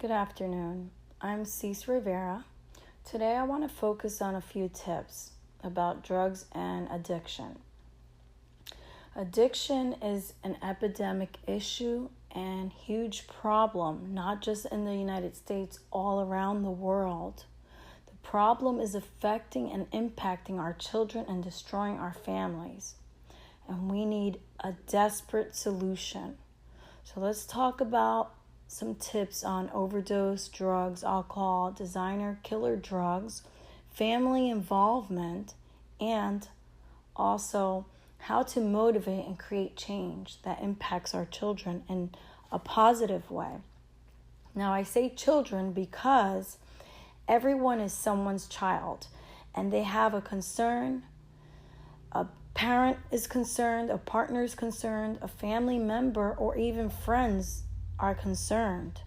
Good afternoon. I'm Cece Rivera. Today I want to focus on a few tips about drugs and addiction. Addiction is an epidemic issue and huge problem, not just in the United States, all around the world. The problem is affecting and impacting our children and destroying our families. And we need a desperate solution. So let's talk about some tips on overdose, drugs, alcohol, designer killer drugs, family involvement, and also how to motivate and create change that impacts our children in a positive way. Now, I say children because everyone is someone's child and they have a concern. A parent is concerned, a partner is concerned, a family member, or even friends are concerned.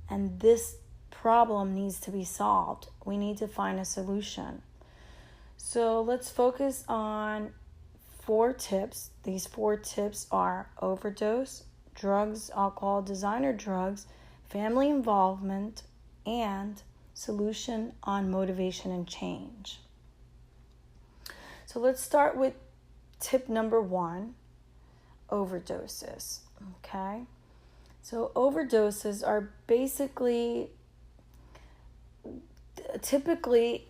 And this problem needs to be solved. We need to find a solution. So let's focus on 4 tips. These 4 tips are overdose, drugs, alcohol, designer drugs, family involvement, and solution on motivation and change. So let's start with tip number 1, overdoses. Okay? So overdoses are typically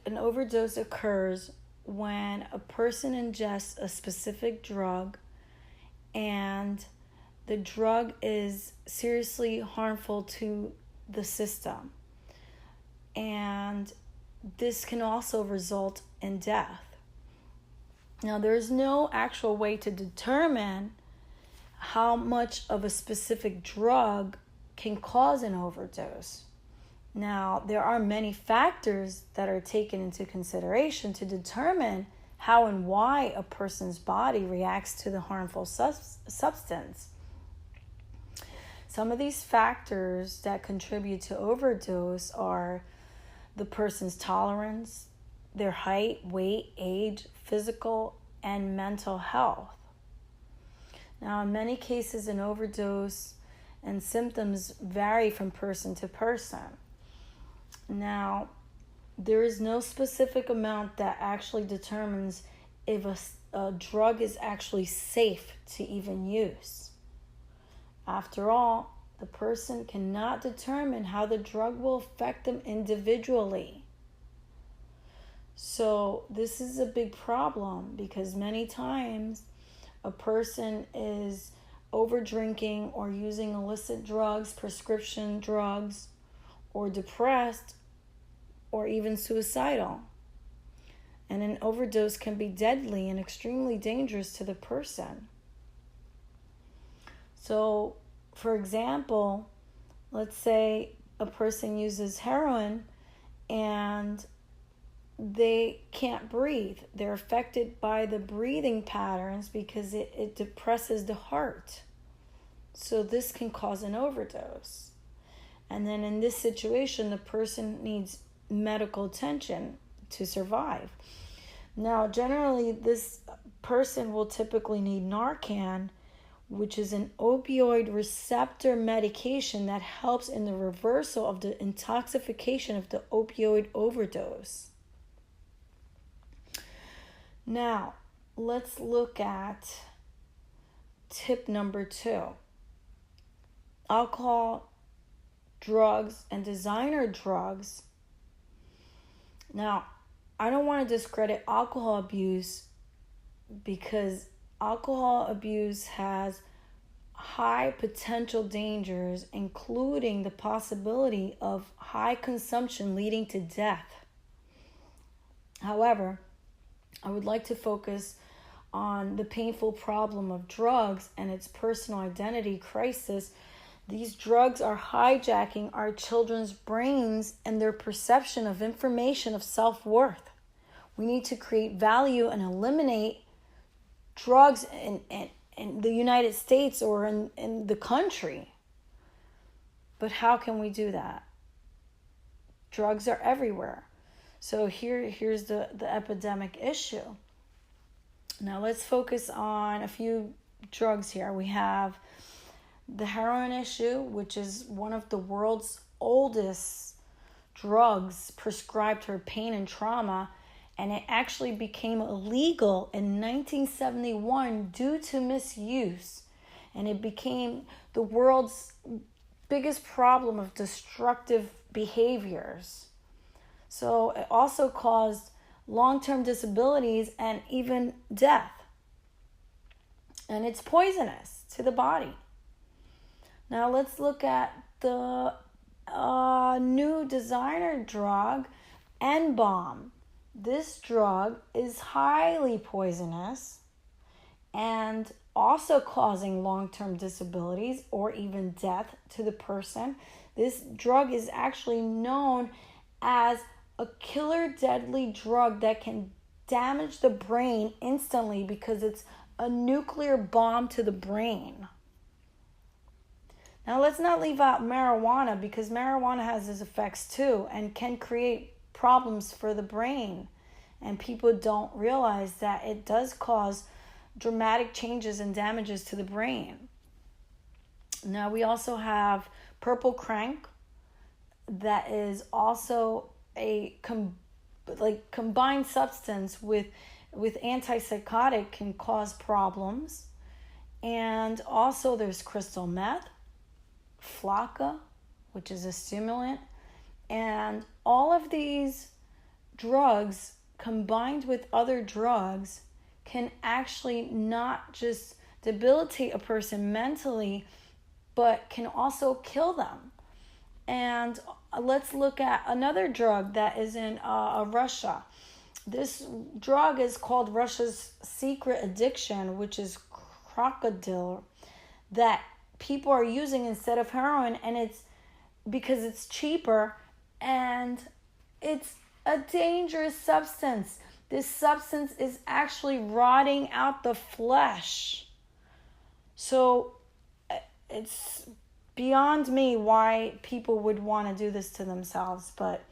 an overdose occurs when a person ingests a specific drug and the drug is seriously harmful to the system. And this can also result in death. Now, there's no actual way to determine how much of a specific drug can cause an overdose. Now, there are many factors that are taken into consideration to determine how and why a person's body reacts to the harmful substance. Some of these factors that contribute to overdose are the person's tolerance, their height, weight, age, physical, and mental health. Now, in many cases, an overdose and symptoms vary from person to person. Now, there is no specific amount that actually determines if a drug is actually safe to even use. After all, the person cannot determine how the drug will affect them individually. So this is a big problem because many times a person is over drinking or using illicit drugs, prescription drugs, or depressed, or even suicidal. And an overdose can be deadly and extremely dangerous to the person. So, for example, let's say a person uses heroin and they can't breathe. They're affected by the breathing patterns because it depresses the heart. So this can cause an overdose. And then in this situation, the person needs medical attention to survive. Now, generally, this person will typically need Narcan, which is an opioid receptor medication that helps in the reversal of the intoxication of the opioid overdose. Now, let's look at tip number 2. Alcohol, drugs, and designer drugs. Now, I don't want to discredit alcohol abuse because alcohol abuse has high potential dangers, including the possibility of high consumption leading to death. However, I would like to focus on the painful problem of drugs and its personal identity crisis. These drugs are hijacking our children's brains and their perception of information of self-worth. We need to create value and eliminate drugs in the United States or in the country. But how can we do that? Drugs are everywhere. So here's the epidemic issue. Now let's focus on a few drugs here. We have the heroin issue, which is one of the world's oldest drugs prescribed for pain and trauma, and it actually became illegal in 1971 due to misuse. And it became the world's biggest problem of destructive behaviors. So it also caused long-term disabilities and even death. And it's poisonous to the body. Now let's look at the new designer drug, N-bomb. This drug is highly poisonous and also causing long-term disabilities or even death to the person. This drug is actually known as a killer deadly drug that can damage the brain instantly because it's a nuclear bomb to the brain. Now let's not leave out marijuana, because marijuana has its effects too and can create problems for the brain. And people don't realize that it does cause dramatic changes and damages to the brain. Now we also have purple crank, that is also a combined substance with antipsychotic, can cause problems. And also there's crystal meth, flakka, which is a stimulant, and all of these drugs combined with other drugs can actually not just debilitate a person mentally, but can also kill them. And let's look at another drug that is in Russia. This drug is called Russia's secret addiction, which is crocodile, that people are using instead of heroin, and it's because it's cheaper and it's a dangerous substance. This substance is actually rotting out the flesh. So it's beyond me why people would want to do this to themselves. But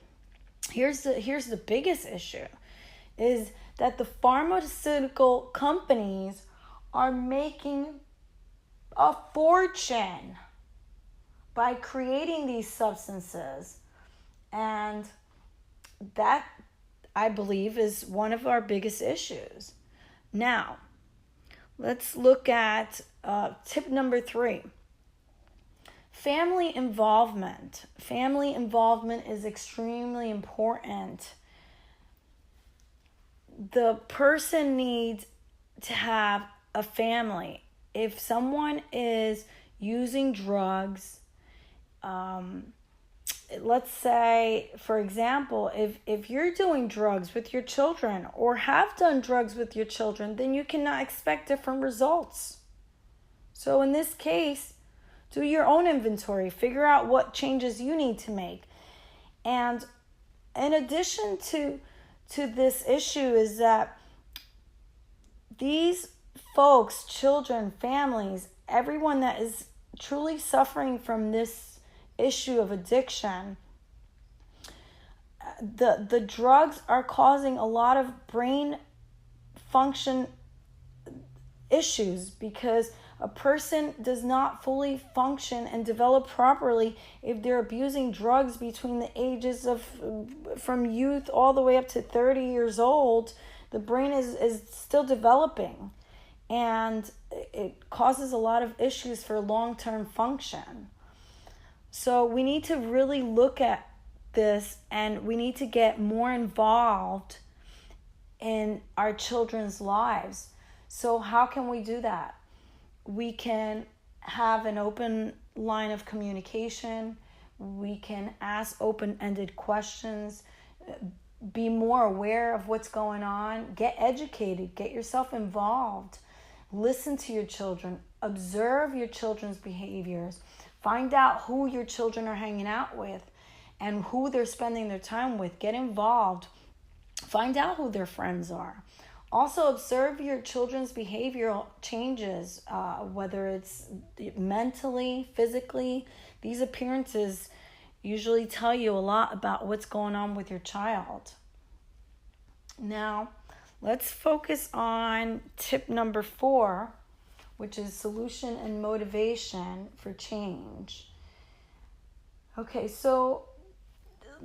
here's the biggest issue, is that the pharmaceutical companies are making a fortune by creating these substances. And that, I believe, is one of our biggest issues. Now, let's look at tip number 3. Family involvement. Family involvement is extremely important. The person needs to have a family. If someone is using drugs, let's say, for example, if you're doing drugs with your children or have done drugs with your children, then you cannot expect different results. So in this case, do your own inventory. Figure out what changes you need to make. And in addition to this issue is that these folks, children, families, everyone that is truly suffering from this issue of addiction, the drugs are causing a lot of brain function issues, because a person does not fully function and develop properly if they're abusing drugs between the ages of from youth all the way up to 30 years old. The brain is still developing, and it causes a lot of issues for long-term function. So we need to really look at this, and we need to get more involved in our children's lives. So how can we do that? We can have an open line of communication. We can ask open-ended questions. Be more aware of what's going on. Get educated. Get yourself involved. Listen to your children. Observe your children's behaviors. Find out who your children are hanging out with and who they're spending their time with. Get involved. Find out who their friends are. Also, observe your children's behavioral changes, whether it's mentally, physically. These appearances usually tell you a lot about what's going on with your child. Now, let's focus on tip number 4, which is solution and motivation for change. Okay, so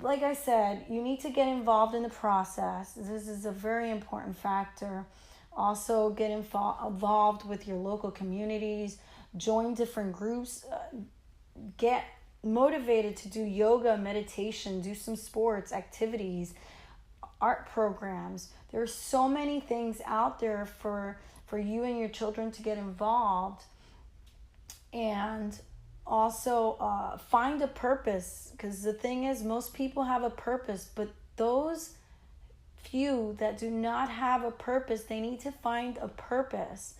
like I said, you need to get involved in the process. This is a very important factor. Also, get involved with your local communities, join different groups, get motivated to do yoga, meditation, do some sports, activities, art programs. There are so many things out there for you and your children to get involved. And also find a purpose, because the thing is, most people have a purpose, but those few that do not have a purpose, they need to find a purpose.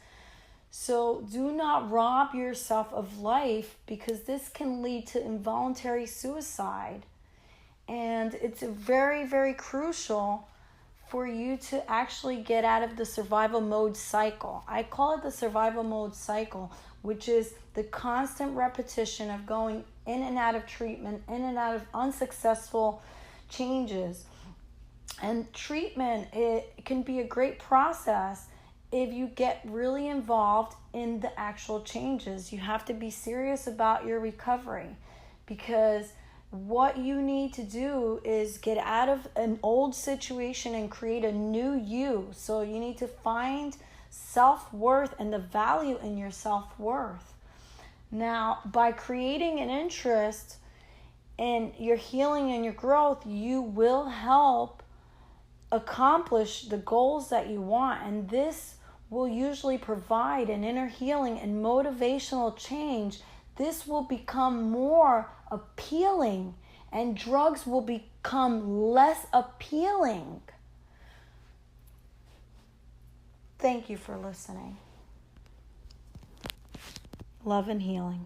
So do not rob yourself of life, because this can lead to involuntary suicide. And it's very, very crucial for you to actually get out of the survival mode cycle. I call it the survival mode cycle, which is the constant repetition of going in and out of treatment, in and out of unsuccessful changes. And treatment, it can be a great process if you get really involved in the actual changes. You have to be serious about your recovery, because what you need to do is get out of an old situation and create a new you. So you need to find self-worth and the value in your self-worth. Now, by creating an interest in your healing and your growth, you will help accomplish the goals that you want. And this will usually provide an inner healing and motivational change. This will become more appealing, and drugs will become less appealing. Thank you for listening. Love and healing.